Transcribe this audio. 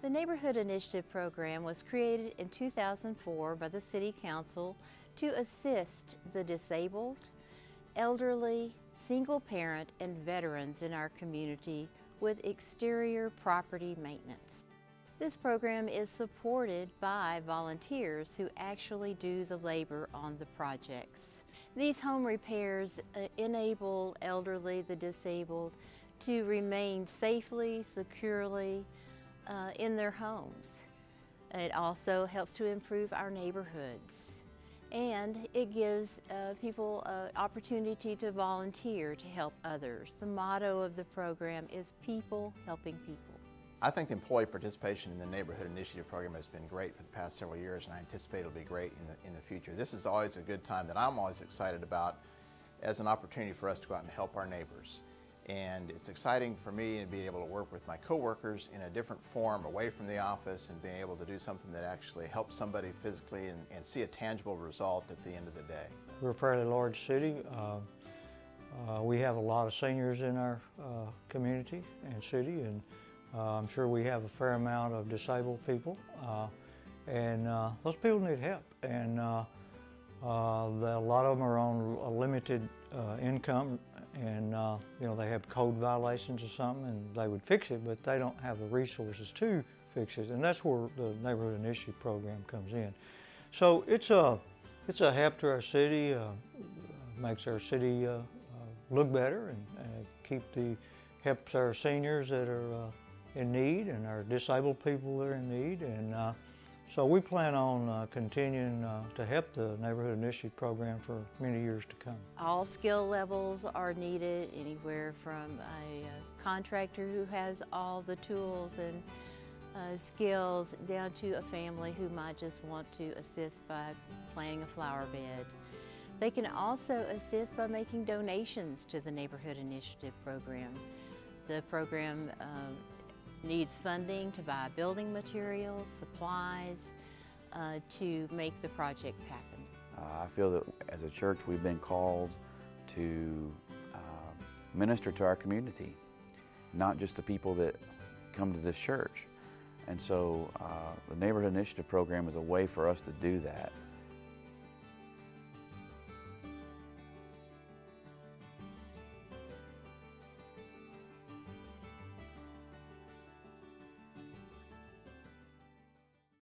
The Neighborhood Initiative Program was created in 2004 by the City Council to assist the disabled, elderly, single parent, and veterans in our community with exterior property maintenance. This program is supported by volunteers who actually do the labor on the projects. These home repairs enable elderly, the disabled, to remain safely, securely in their homes. It also helps to improve our neighborhoods. And it gives people an opportunity to volunteer to help others. The motto of the program is people helping people. I think the employee participation in the Neighborhood Initiative Program has been great for the past several years, and I anticipate it'll be great in the future. This is always a good time that I'm always excited about as an opportunity for us to go out and help our neighbors. And it's exciting for me to be able to work with my coworkers in a different form away from the office and being able to do something that actually helps somebody physically and see a tangible result at the end of the day. We're a fairly large city. We have a lot of seniors in our community and city, and I'm sure we have a fair amount of disabled people, and those people need help. And a lot of them are on a limited income, and you know, they have code violations or something, and they would fix it, but they don't have the resources to fix it, and that's where the Neighborhood Initiative Program comes in. So it's a help to our city, makes our city look better, and helps our seniors that are in need and our disabled people that are in need, and so we plan on continuing to help the Neighborhood Initiative Program for many years to come. All skill levels are needed, anywhere from a contractor who has all the tools and skills down to a family who might just want to assist by planting a flower bed. They can also assist by making donations to the Neighborhood Initiative Program. The program needs funding to buy building materials, supplies, to make the projects happen. I feel that as a church we've been called to minister to our community, not just the people that come to this church. And so the Neighborhood Initiative Program is a way for us to do that.